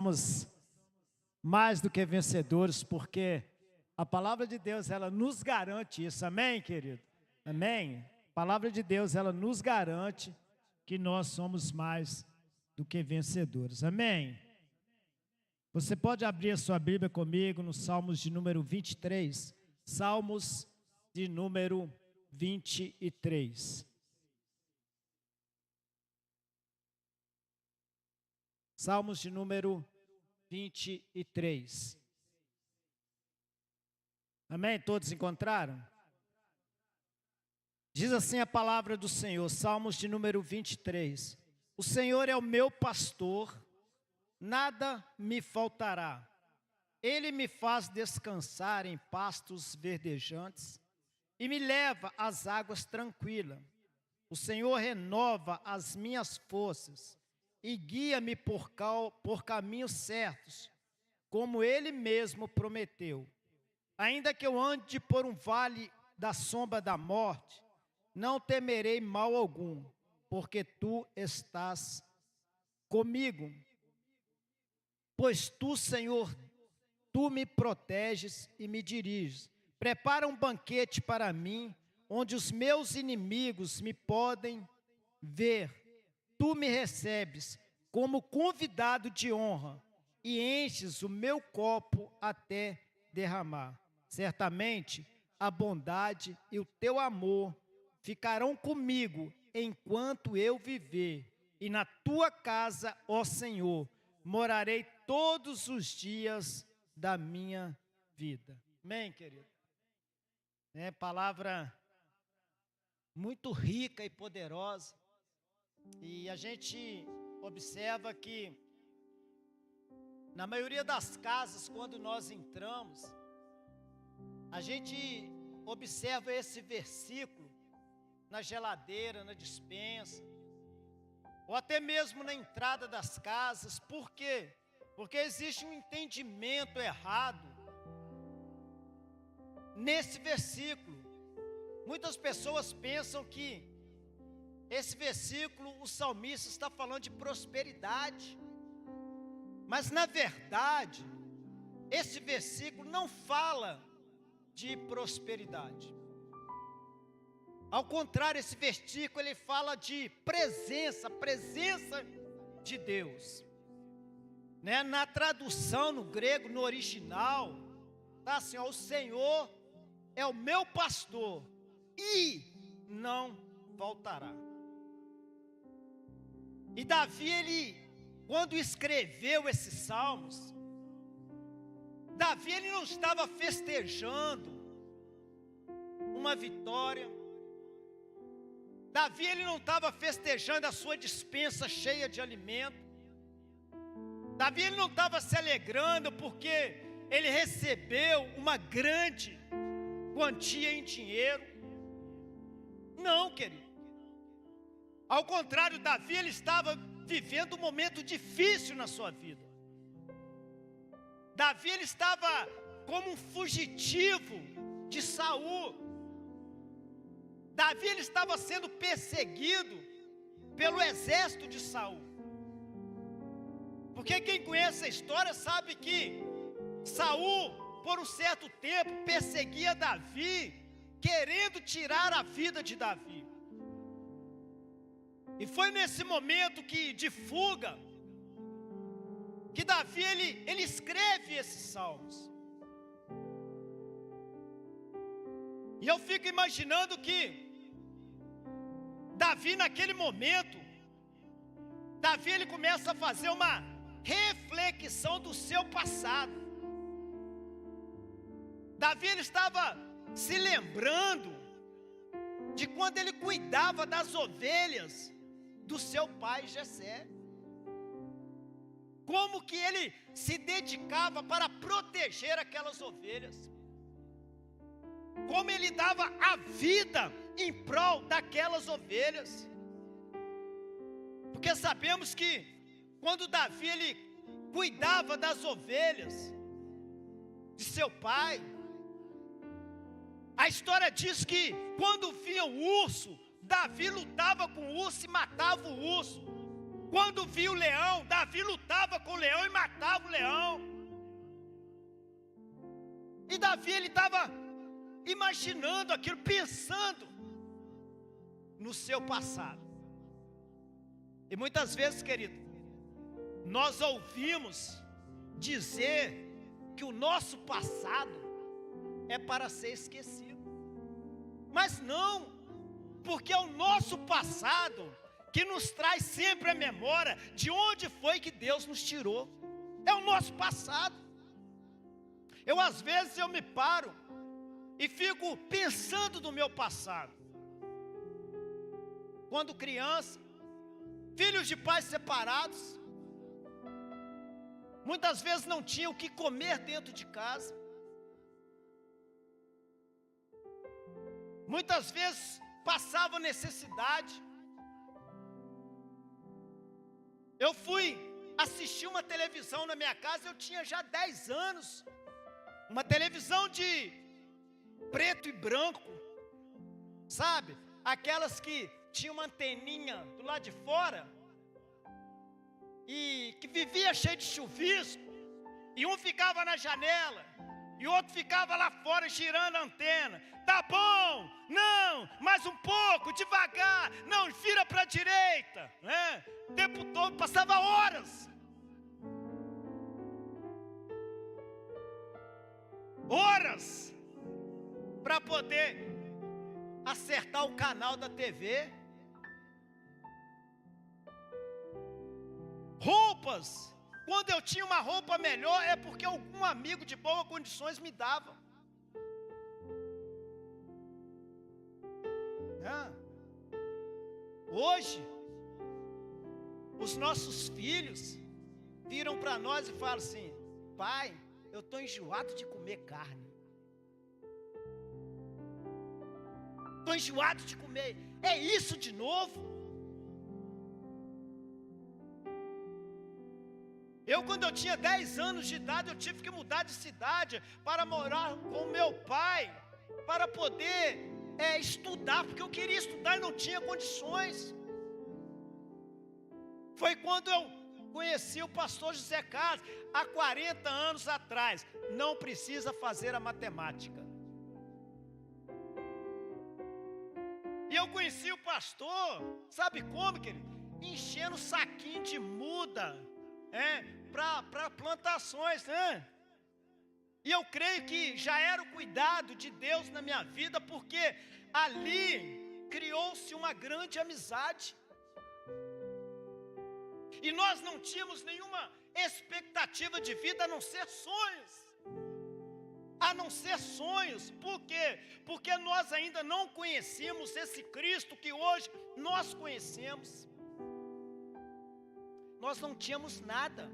somos mais do que vencedores, porque a palavra de Deus, ela nos garante isso, amém, querido? Amém? A palavra de Deus, ela nos garante que nós somos mais do que vencedores, amém? Você pode abrir a sua Bíblia comigo no Salmos de número 23, Salmos de número 23. Salmos de número 23. Amém? Todos encontraram? Diz assim a palavra do Senhor, Salmos de número 23. O Senhor é o meu pastor, nada me faltará. Ele me faz descansar em pastos verdejantes e me leva às águas tranquilas. O Senhor renova as minhas forças e guia-me por caminhos certos, como Ele mesmo prometeu. Ainda que eu ande por um vale da sombra da morte, não temerei mal algum, porque Tu estás comigo. Pois Tu, Senhor, Tu me proteges e me diriges. Prepara um banquete para mim, onde os meus inimigos me podem ver. Tu me recebes como convidado de honra e enches o meu copo até derramar. Certamente a bondade e o teu amor ficarão comigo enquanto eu viver, e na tua casa, ó Senhor, morarei todos os dias da minha vida. Amém, querido? É palavra muito rica e poderosa. E a gente observa que, na maioria das casas, quando nós entramos, a gente observa esse versículo na geladeira, na despensa, ou até mesmo na entrada das casas. Por quê? Porque existe um entendimento errado nesse versículo. Muitas pessoas pensam que esse versículo, o salmista está falando de prosperidade. Mas, na verdade, esse versículo não fala de prosperidade. Ao contrário, esse versículo, ele fala de presença, a presença de Deus. Né? Na tradução, no grego, no original, está assim, ó, o Senhor é o meu pastor e não faltará. E Davi, ele, quando escreveu esses salmos, Davi, ele não estava festejando uma vitória. Davi, ele não estava festejando a sua despensa cheia de alimento. Davi, ele não estava se alegrando porque ele recebeu uma grande quantia em dinheiro. Não, querido. Ao contrário, Davi, ele estava vivendo um momento difícil na sua vida. Davi, ele estava como um fugitivo de Saul. Davi, ele estava sendo perseguido pelo exército de Saul. Porque quem conhece a história sabe que Saul, por um certo tempo, perseguia Davi, querendo tirar a vida de Davi. E foi nesse momento de fuga, que Davi, ele escreve esses salmos. E eu fico imaginando que Davi, naquele momento, Davi, ele começa a fazer uma reflexão do seu passado. Davi, ele estava se lembrando de quando ele cuidava das ovelhas do seu pai Jessé. Como que ele se dedicava para proteger aquelas ovelhas. Como ele dava a vida em prol daquelas ovelhas. Porque sabemos que quando Davi, ele cuidava das ovelhas de seu pai, a história diz que quando vinha o urso, Davi lutava com o urso e matava o urso. Quando viu o leão, Davi lutava com o leão e matava o leão. E Davi, ele estava imaginando aquilo, pensando no seu passado. E muitas vezes, querido, nós ouvimos dizer que o nosso passado é para ser esquecido. Mas não, porque é o nosso passado que nos traz sempre a memória de onde foi que Deus nos tirou. É o nosso passado. Às vezes eu me paro e fico pensando no meu passado. Quando criança, filhos de pais separados, muitas vezes não tinham o que comer dentro de casa. Muitas vezes passavam necessidade. Eu fui assistir uma televisão na minha casa, eu tinha já 10 anos. Uma televisão de preto e branco, sabe? Aquelas que tinha uma anteninha do lado de fora e que vivia cheio de chuvisco, e um ficava na janela e o outro ficava lá fora girando a antena. Tá bom, não, mais um pouco, devagar, não, vira para a direita, né? O tempo todo, passava horas para poder acertar o canal da TV. Roupas, quando eu tinha uma roupa melhor, é porque algum amigo de boas condições me dava. Hoje, os nossos filhos viram para nós e falam assim: pai, eu estou enjoado de comer carne. Estou enjoado de comer. É isso de novo? Quando eu tinha 10 anos de idade, eu tive que mudar de cidade para morar com meu pai, para poder estudar, porque eu queria estudar e não tinha condições. Foi quando eu conheci o pastor José Carlos, há 40 anos atrás. Não precisa fazer a matemática. E eu conheci o pastor, sabe como, querido? Enchendo saquinho de muda, para plantações, né? E eu creio que já era o cuidado de Deus na minha vida, porque ali criou-se uma grande amizade. E nós não tínhamos nenhuma expectativa de vida a não ser sonhos. A não ser sonhos. Por quê? Porque nós ainda não conhecíamos esse Cristo que hoje nós conhecemos. Nós não tínhamos nada.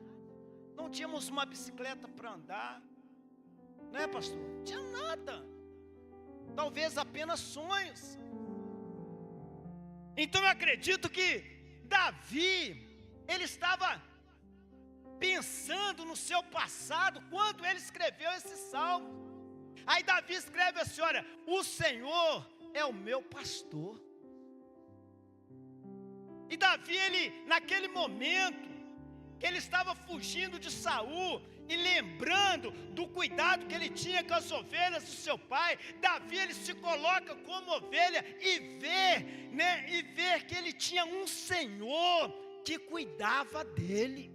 Não tínhamos uma bicicleta para andar. Não é, pastor? Não tinha nada. Talvez apenas sonhos. Então eu acredito que Davi, ele estava pensando no seu passado quando ele escreveu esse salmo. Aí Davi escreve assim: olha, o Senhor é o meu pastor. E Davi, ele, naquele momento que ele estava fugindo de Saul e lembrando do cuidado que ele tinha com as ovelhas do seu pai, Davi, ele se coloca como ovelha e vê que ele tinha um Senhor que cuidava dele.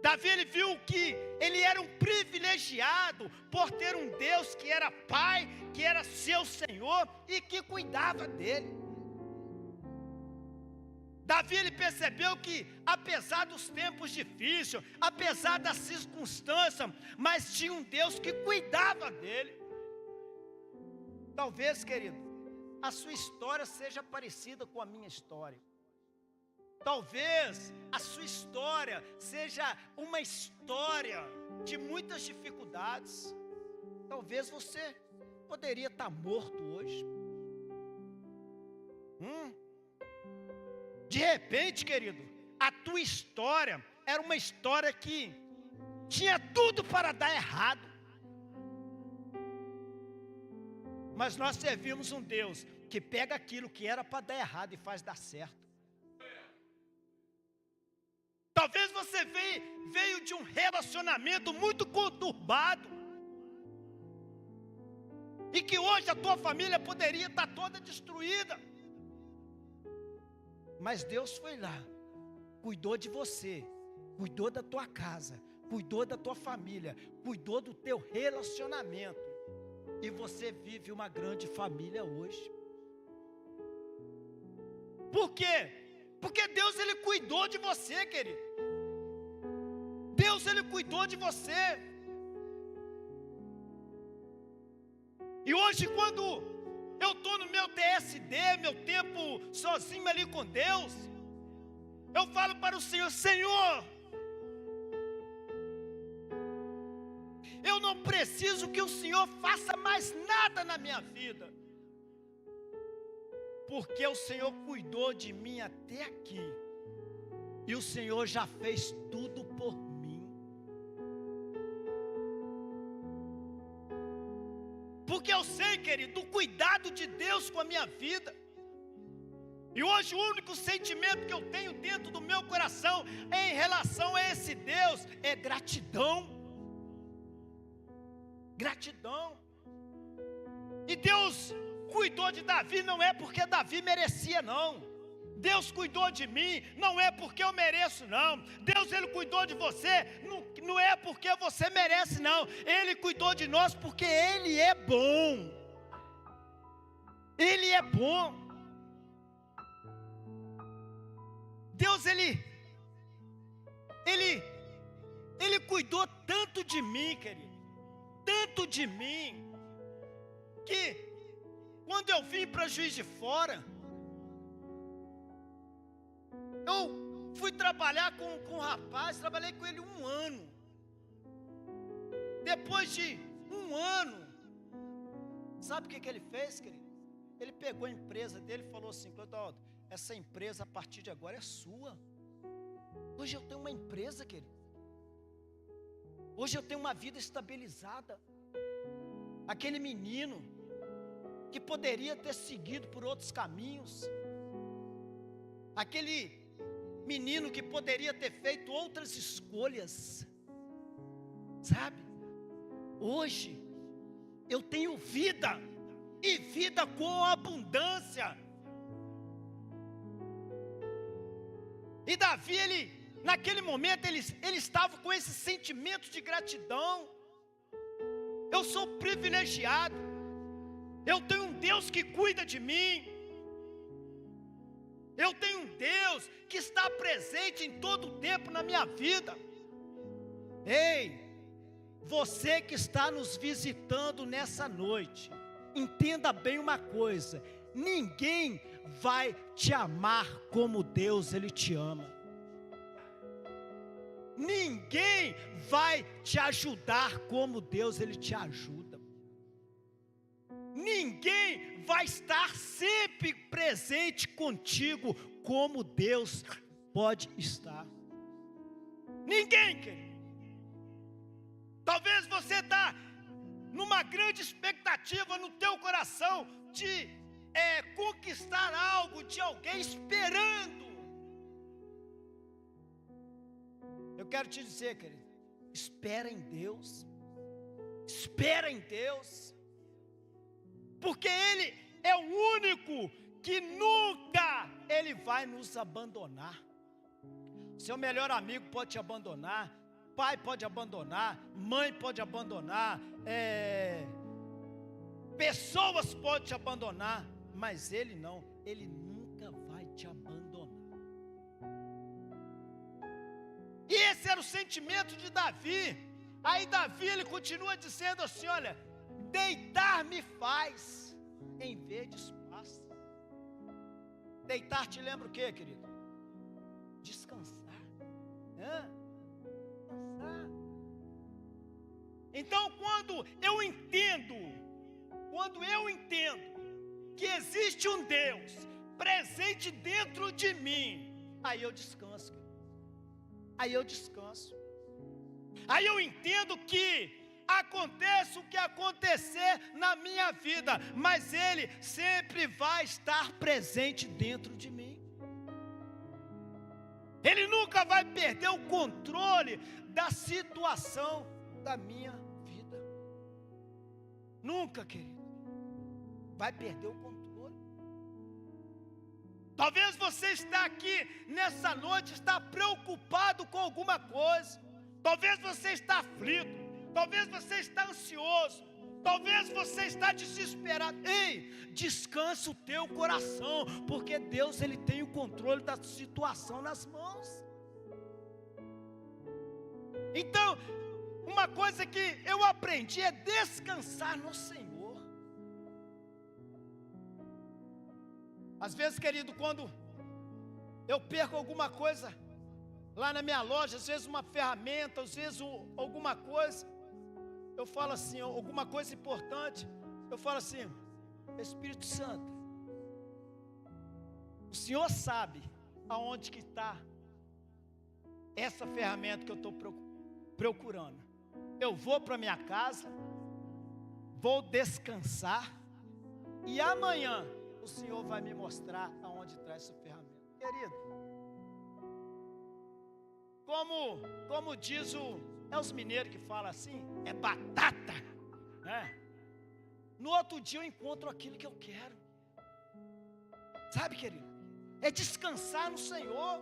Davi, ele viu que ele era um privilegiado por ter um Deus que era pai, que era seu Senhor e que cuidava dele. Davi, ele percebeu que apesar dos tempos difíceis, apesar das circunstâncias, mas tinha um Deus que cuidava dele. Talvez, querido, a sua história seja parecida com a minha história. Talvez a sua história seja uma história de muitas dificuldades. Talvez você poderia estar morto hoje. De repente, querido, a tua história era uma história que tinha tudo para dar errado. Mas nós servimos um Deus que pega aquilo que era para dar errado e faz dar certo. Talvez você veio de um relacionamento muito conturbado, e que hoje a tua família poderia estar toda destruída. Mas Deus foi lá, cuidou de você, cuidou da tua casa, cuidou da tua família, cuidou do teu relacionamento. E você vive uma grande família hoje. Por quê? Porque Deus, Ele cuidou de você, querido. Deus, Ele cuidou de você. E hoje, quando eu estou no meu TSD, meu tempo sozinho ali com Deus, eu falo para o Senhor: Senhor, eu não preciso que o Senhor faça mais nada na minha vida, porque o Senhor cuidou de mim até aqui, e o Senhor já fez tudo por mim. Porque eu sei, querido, do cuidado de Deus com a minha vida. E hoje o único sentimento que eu tenho dentro do meu coração em relação a esse Deus é gratidão. Gratidão. E Deus cuidou de Davi não é porque Davi merecia, não. Deus cuidou de mim não é porque eu mereço, não. Deus, Ele cuidou de você não é porque você merece, não. Ele cuidou de nós porque Ele é bom. Ele é bom. Deus, Ele cuidou tanto de mim, querido, tanto de mim, que quando eu vim para Juiz de Fora, eu fui trabalhar com um rapaz, trabalhei com ele 1 ano. Depois de 1 ano, sabe o que ele fez, querido? Ele pegou a empresa dele e falou assim: Clodoaldo, essa empresa a partir de agora é sua. Hoje eu tenho uma empresa, querido. Hoje eu tenho uma vida estabilizada. Aquele menino que poderia ter seguido por outros caminhos, aquele menino que poderia ter feito outras escolhas, sabe? Hoje eu tenho vida, e vida com abundância. E Davi, naquele momento, ele estava com esse sentimento de gratidão. Eu sou privilegiado, eu tenho um Deus que cuida de mim, eu tenho um Deus que está presente em todo o tempo na minha vida. Ei, você que está nos visitando nessa noite, entenda bem uma coisa: ninguém vai te amar como Deus, Ele te ama. Ninguém vai te ajudar como Deus, Ele te ajuda. Ninguém vai estar sempre presente contigo como Deus pode estar. Ninguém, querido. Talvez você está numa grande expectativa no teu coração de conquistar algo de alguém, esperando. Eu quero te dizer, querido, espera em Deus. Espera em Deus. Porque Ele é o único que nunca Ele vai nos abandonar. Seu melhor amigo pode te abandonar, pai pode abandonar, mãe pode abandonar, pessoas podem te abandonar, mas Ele não, Ele nunca vai te abandonar. E esse era o sentimento de Davi. Aí Davi, ele continua dizendo assim: olha, deitar me faz em verdes pastos. Deitar te lembra o que, querido? Descansar. Descansar. Então, quando eu entendo que existe um Deus presente dentro de mim, aí eu descanso. Aí eu descanso. Aí eu entendo que aconteça o que acontecer na minha vida, mas Ele sempre vai estar presente dentro de mim. Ele nunca vai perder o controle da situação da minha vida. Nunca, querido, vai perder o controle. Talvez você está aqui nessa noite, está preocupado com alguma coisa. Talvez você está aflito. Talvez você está ansioso. Talvez você está desesperado. Ei, descansa o teu coração, porque Deus, Ele tem o controle da situação nas mãos. Então, uma coisa que eu aprendi é descansar no Senhor. Às vezes, querido, quando eu perco alguma coisa lá na minha loja, às vezes uma ferramenta, às vezes alguma coisa, eu falo assim, alguma coisa importante, eu falo assim: Espírito Santo, o Senhor sabe aonde que está essa ferramenta que eu estou procurando. Eu vou para minha casa, vou descansar, e amanhã o Senhor vai me mostrar aonde está essa ferramenta. Querido, como diz os mineiros que falam assim, é batata, né? No outro dia eu encontro aquilo que eu quero. Sabe, querido? É descansar no Senhor.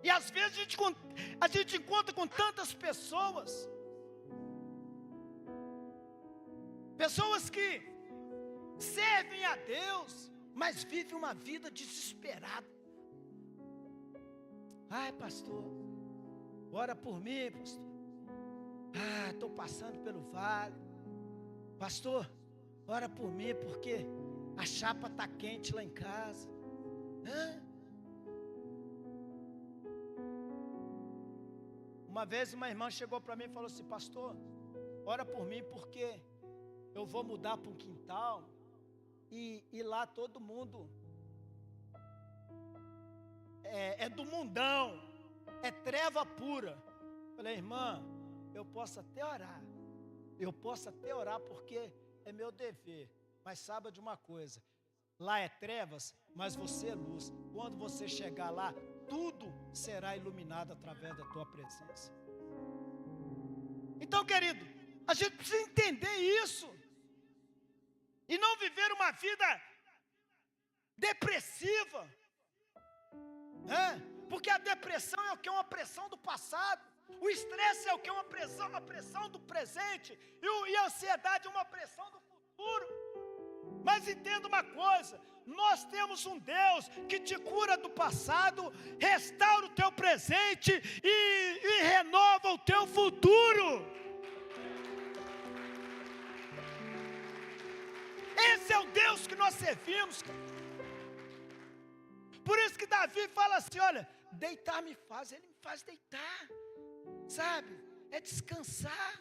E às vezes a gente encontra com tantas pessoas que servem a Deus, mas vivem uma vida desesperada. Ai, pastor, ora por mim, pastor. Estou passando pelo vale. Pastor, ora por mim, porque a chapa está quente lá em casa. Uma vez uma irmã chegou para mim e falou assim: pastor, ora por mim, porque eu vou mudar para um quintal, e lá todo mundo é do mundão, é treva pura. Falei: irmã, eu posso até orar, porque é meu dever, mas saiba de uma coisa: lá é trevas, mas você é luz. Quando você chegar lá, tudo será iluminado através da tua presença. Então, querido, a gente precisa entender isso, e não viver uma vida depressiva, porque a depressão é o que? Uma pressão do passado. O estresse é o que? Uma pressão do presente. E a ansiedade é uma pressão do futuro. Mas entenda uma coisa: nós temos um Deus que te cura do passado, restaura o teu presente e renova o teu futuro. Esse é o Deus que nós servimos. Por isso que Davi fala assim: olha, deitar me faz, Ele me faz deitar, sabe? É descansar,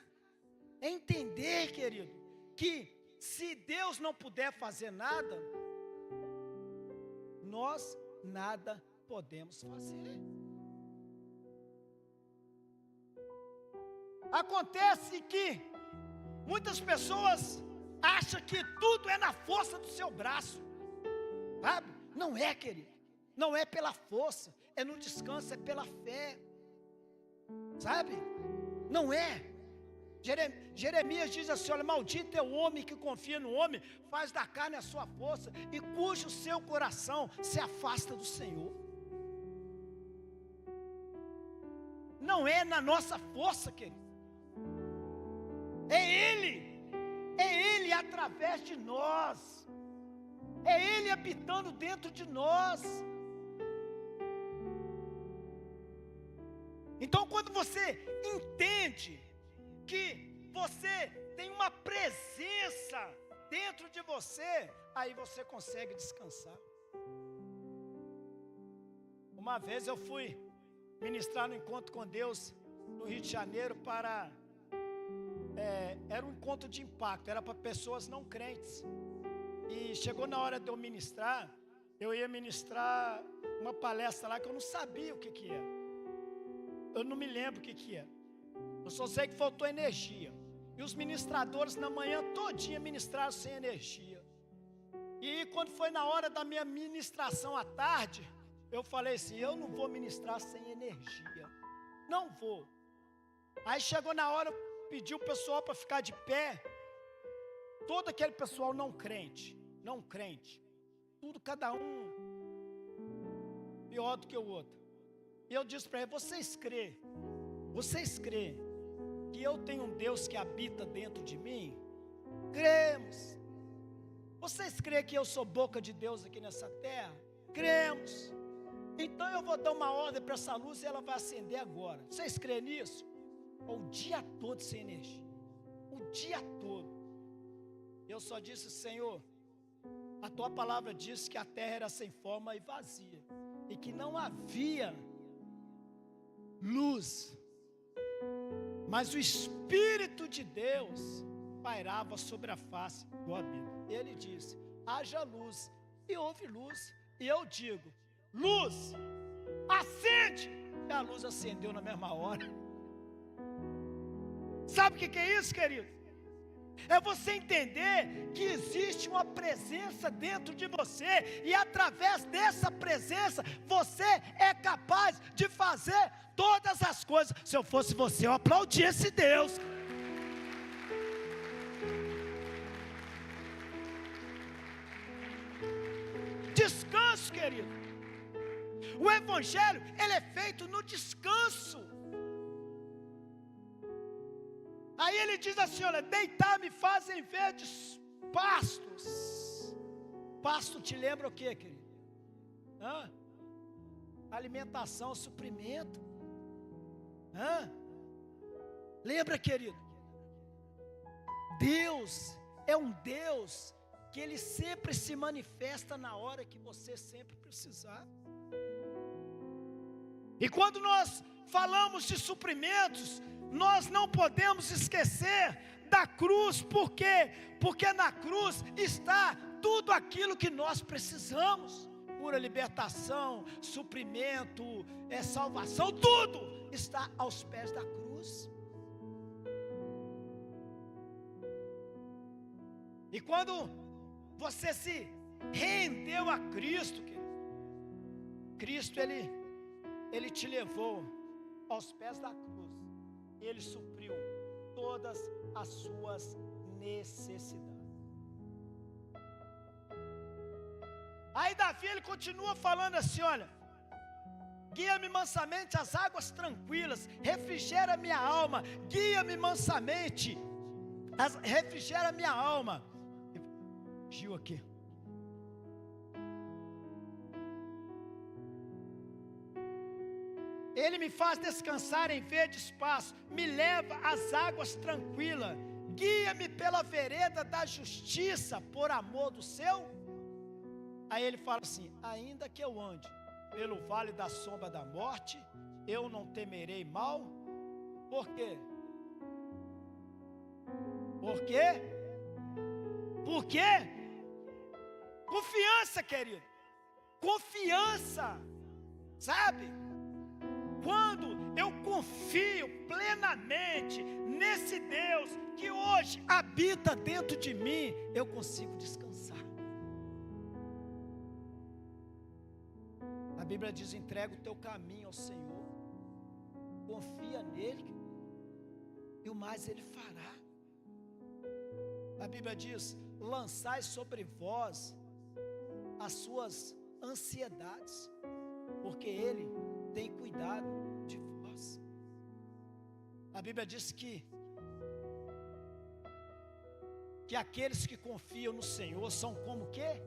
é entender, querido, que se Deus não puder fazer nada, nós nada podemos fazer. Acontece que muitas pessoas acham que tudo é na força do seu braço, sabe? Não é, querido, não é pela força, é no descanso, é pela fé, sabe? Não é. Jeremias diz assim: olha, maldito é o homem que confia no homem, faz da carne a sua força, e cujo seu coração se afasta do Senhor. Não é na nossa força, querido, é Ele através de nós, é Ele habitando dentro de nós. Então, quando você entende que você tem uma presença dentro de você, aí você consegue descansar. Uma vez eu fui ministrar no Encontro com Deus no Rio de Janeiro era um encontro de impacto, era para pessoas não crentes. E chegou na hora de eu ministrar, eu ia ministrar uma palestra lá que eu não sabia o que era. Eu não me lembro o que era. Eu só sei que faltou energia. E os ministradores na manhã todinha ministraram sem energia. E quando foi na hora da minha ministração à tarde, eu falei assim, eu não vou ministrar sem energia, não vou. Aí chegou na hora, pediu o pessoal para ficar de pé, todo aquele pessoal não crente, tudo cada um pior do que o outro. E eu disse para ele, vocês crê que eu tenho um Deus que habita dentro de mim? Cremos. Vocês crêem que eu sou boca de Deus aqui nessa terra? Cremos. Então eu vou dar uma ordem para essa luz e ela vai acender agora. Vocês creem nisso? O dia todo sem energia, o dia todo. Eu só disse, Senhor, a tua palavra diz que a terra era sem forma e vazia, e que não havia luz, mas o Espírito de Deus pairava sobre a face do abismo. Ele disse, haja luz, e houve luz. E eu digo, luz, acende, e a luz acendeu na mesma hora. Sabe o que é isso, querido? É você entender que existe uma presença dentro de você, e através dessa presença, você é capaz de fazer todas as coisas. Se eu fosse você, eu aplaudia esse Deus. Descanso, querido. O evangelho, ele é feito no descanso. Aí ele diz assim, olha, deitar-me fazem verdes pastos. Pasto te lembra o que, querido? Alimentação, suprimento. Lembra, querido? Deus é um Deus que Ele sempre se manifesta na hora que você sempre precisar. E quando nós falamos de suprimentos, nós não podemos esquecer da cruz. Por quê? Porque na cruz está tudo aquilo que nós precisamos. Cura, libertação, suprimento, salvação, tudo está aos pés da cruz. E quando você se rendeu a Cristo, Cristo ele te levou aos pés da cruz. Ele supriu todas as suas necessidades. Aí Davi, ele continua falando assim, olha, guia-me mansamente às águas tranquilas, refrigera minha alma, guia-me mansamente, refrigera minha alma. Gil aqui. Ele me faz descansar em verdes pastos, me leva às águas tranquilas, guia-me pela vereda da justiça, por amor do seu. Aí ele fala assim, ainda que eu ande pelo vale da sombra da morte, eu não temerei mal. Por quê? Por quê? Por quê? Confiança, querido. Confiança. Sabe? Quando eu confio plenamente nesse Deus que hoje habita dentro de mim, eu consigo descansar. A Bíblia diz, entrega o teu caminho ao Senhor, confia nele, e o mais ele fará. A Bíblia diz, lançai sobre vós as suas ansiedades, porque ele tem cuidado de vós. A Bíblia diz que aqueles que confiam no Senhor são como o quê?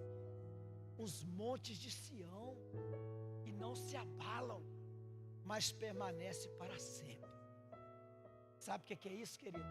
Os montes de Sião, que não se abalam, mas permanecem para sempre. Sabe o que é isso, querido?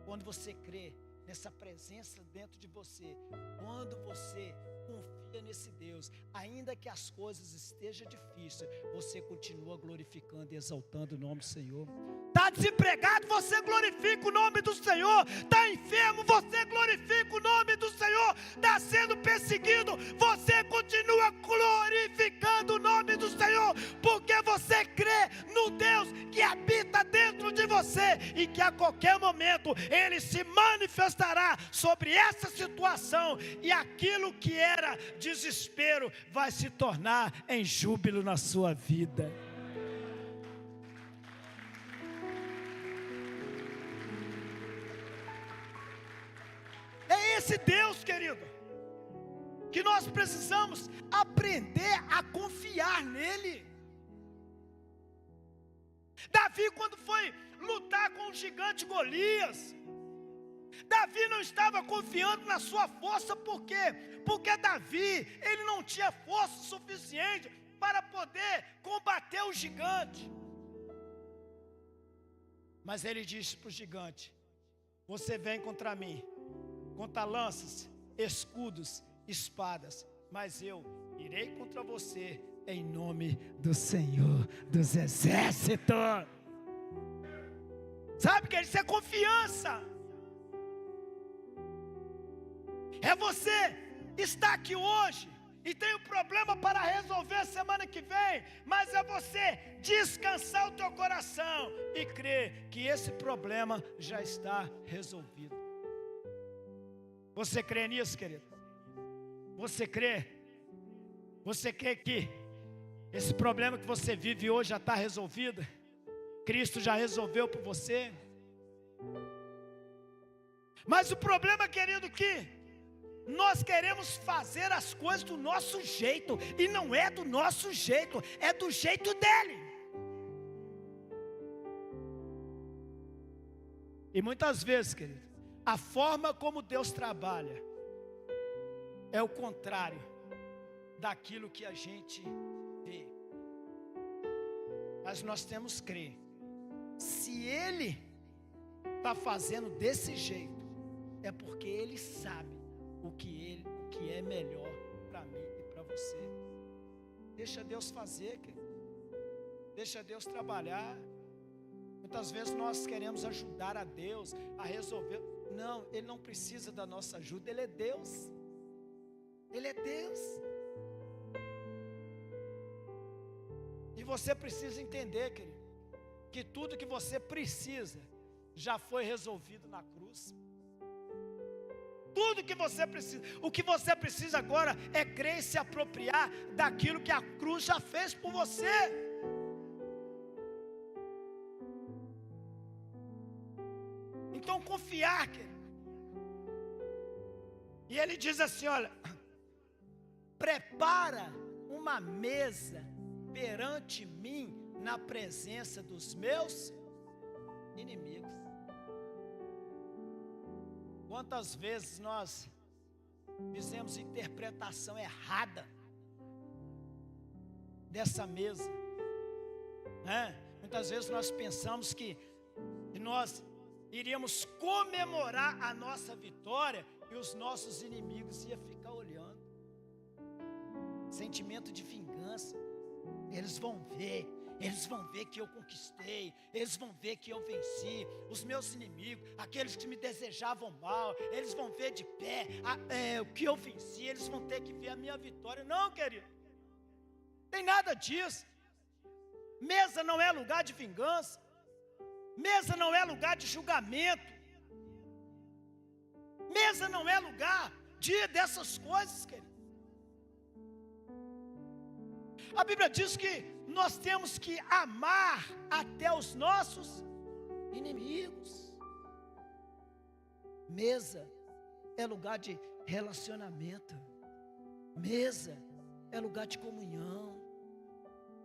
Quando você crê nessa presença dentro de você, quando você confia nesse Deus, ainda que as coisas estejam difíceis, você continua glorificando e exaltando o nome do Senhor. Está desempregado, você glorifica o nome do Senhor. Está enfermo, você glorifica o nome do Senhor. Está sendo perseguido, você continua glorificando o nome do Senhor, porque você crê no Deus que habita dentro de você. você e que a qualquer momento Ele se manifestará sobre essa situação e aquilo que era desespero vai se tornar em júbilo na sua vida. É esse Deus, querido, que nós precisamos aprender a confiar nele. Davi, quando foi lutar com o gigante Golias, Davi não estava confiando na sua força, por quê? Porque Davi, ele não tinha força suficiente para poder combater o gigante. Mas ele disse para o gigante: você vem contra mim, contra lanças, escudos, espadas, mas eu irei contra você em nome do Senhor dos Exércitos. Sabe, que isso é confiança. É você estar aqui hoje e tem um problema para resolver semana que vem, mas é você descansar o teu coração e crer que esse problema já está resolvido. Você crê nisso, querido? Você crê? Você crê que esse problema que você vive hoje já está resolvido? Cristo já resolveu por você? Mas o problema, querido, que nós queremos fazer as coisas do nosso jeito, e não é do nosso jeito, é do jeito dele. E muitas vezes, querido, a forma como Deus trabalha é o contrário daquilo que a gente vê. Mas nós temos que crer, se Ele está fazendo desse jeito, é porque Ele sabe o que é melhor para mim e para você. Deixa Deus fazer, querido. Deixa Deus trabalhar. Muitas vezes nós queremos ajudar a Deus a resolver. Não, Ele não precisa da nossa ajuda, Ele é Deus. Ele é Deus. E você precisa entender, querido, que tudo que você precisa já foi resolvido na cruz. Tudo que você precisa, o que você precisa agora é crer e se apropriar daquilo que a cruz já fez por você. Então confiar, querido. E ele diz assim, olha, prepara uma mesa perante mim na presença dos meus inimigos. Quantas vezes nós fizemos interpretação errada dessa mesa, né? Muitas vezes nós pensamos que nós iríamos comemorar a nossa vitória e os nossos inimigos iam ficar olhando. Sentimento de vingança. Eles vão ver que eu conquistei, eles vão ver que eu venci, os meus inimigos, aqueles que me desejavam mal, eles vão ver de pé o que eu venci, eles vão ter que ver a minha vitória. Não, querido, tem nada disso. Mesa não é lugar de vingança, mesa não é lugar de julgamento, mesa não é lugar dessas coisas, querido. A Bíblia diz que nós temos que amar até os nossos inimigos. Mesa é lugar de relacionamento. Mesa é lugar de comunhão.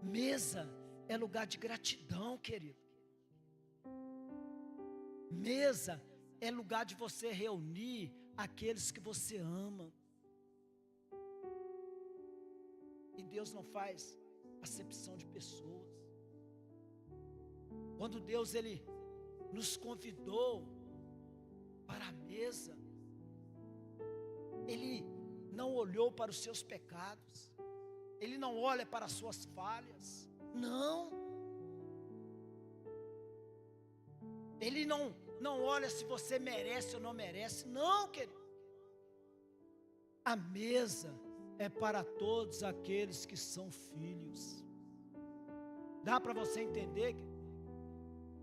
Mesa é lugar de gratidão, querido. Mesa é lugar de você reunir aqueles que você ama. E Deus não faz acepção de pessoas. Quando Deus Ele nos convidou para a mesa, Ele não olhou para os seus pecados, Ele não olha para as suas falhas, não. Ele não olha se você merece ou não merece, não, querido. A mesa é para todos aqueles que são filhos. Dá para você entender?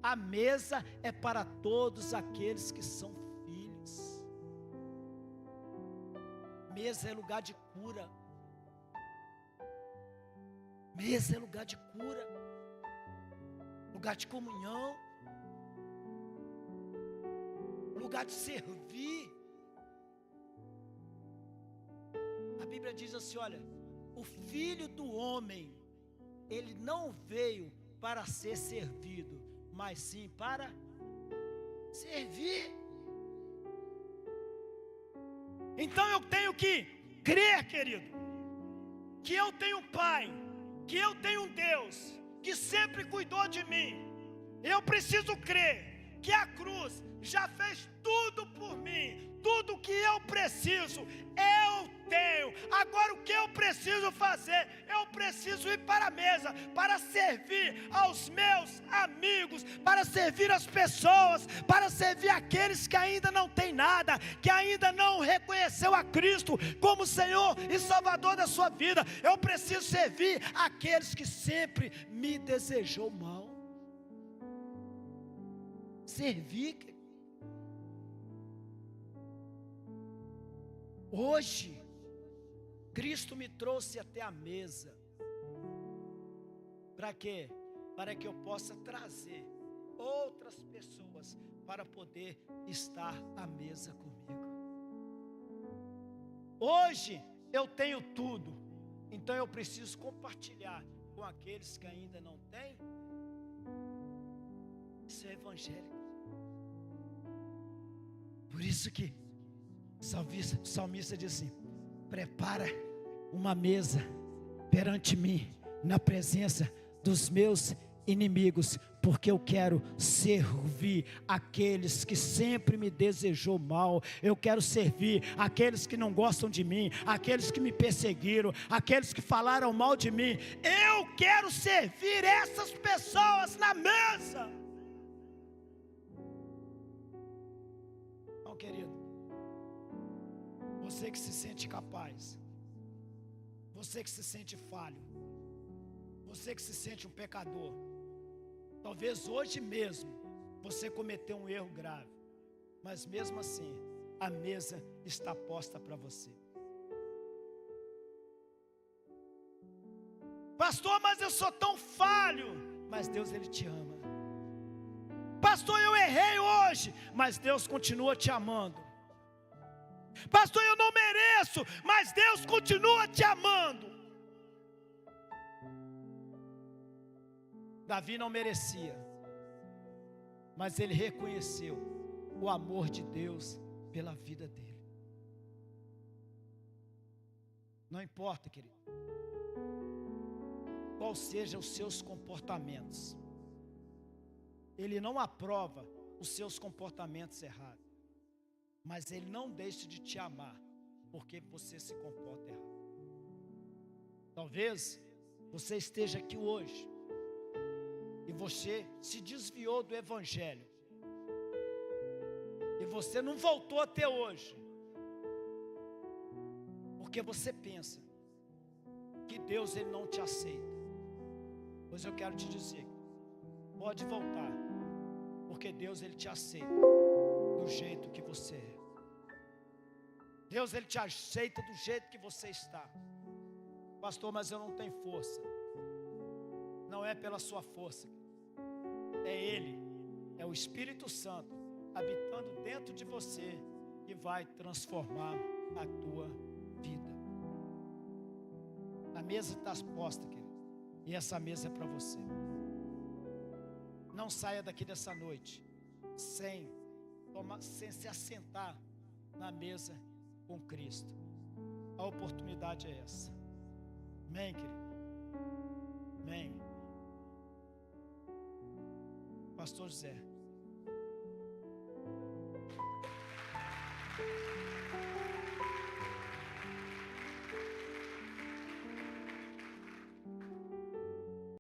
A mesa é para todos aqueles que são filhos. Mesa é lugar de cura. Mesa é lugar de cura, lugar de comunhão, lugar de servir. A Bíblia diz assim, olha, o Filho do Homem, ele não veio para ser servido, mas sim para servir. Então eu tenho que crer, querido, que eu tenho um Pai, que eu tenho um Deus que sempre cuidou de mim. Eu preciso crer que a cruz já fez tudo por mim, tudo que eu preciso, eu tenho. Agora o que eu preciso fazer? Eu preciso ir para a mesa, para servir aos meus amigos, para servir as pessoas, para servir aqueles que ainda não têm nada, que ainda não reconheceu a Cristo como Senhor e Salvador da sua vida. Eu preciso servir aqueles que sempre me desejou mal. Servir. Hoje, Cristo me trouxe até a mesa. Para quê? Para que eu possa trazer outras pessoas para poder estar à mesa comigo. Hoje eu tenho tudo, então eu preciso compartilhar com aqueles que ainda não têm. Isso é evangelho. Por isso que o salmista diz assim: prepara uma mesa perante mim, na presença dos meus inimigos, porque eu quero servir aqueles que sempre me desejou mal. Eu quero servir aqueles que não gostam de mim, aqueles que me perseguiram, aqueles que falaram mal de mim. Eu quero servir essas pessoas na mesa. Não, querido, você que se sente capaz, você que se sente falho, você que se sente um pecador, talvez hoje mesmo você cometeu um erro grave, mas mesmo assim a mesa está posta para você. Pastor, mas eu sou tão falho. Mas Deus, Ele te ama. Pastor, eu errei hoje, mas Deus continua te amando. Pastor, eu não mereço, mas Deus continua te amando. Davi não merecia, mas ele reconheceu o amor de Deus pela vida dele. Não importa, querido, qual sejam os seus comportamentos, Ele não aprova os seus comportamentos errados, mas Ele não deixa de te amar porque você se comporta errado. Talvez você esteja aqui hoje e você se desviou do Evangelho, e você não voltou até hoje, porque você pensa que Deus, Ele não te aceita. Pois eu quero te dizer, pode voltar, porque Deus, Ele te aceita do jeito que você é. Deus, Ele te aceita do jeito que você está. Pastor, mas eu não tenho força. Não é pela sua força, é Ele, é o Espírito Santo habitando dentro de você que vai transformar a tua vida. A mesa está posta, querido, e essa mesa é para você. Não saia daqui dessa noite sem se assentar na mesa com Cristo. A oportunidade é essa. Amém, querido? Amém. Pastor José.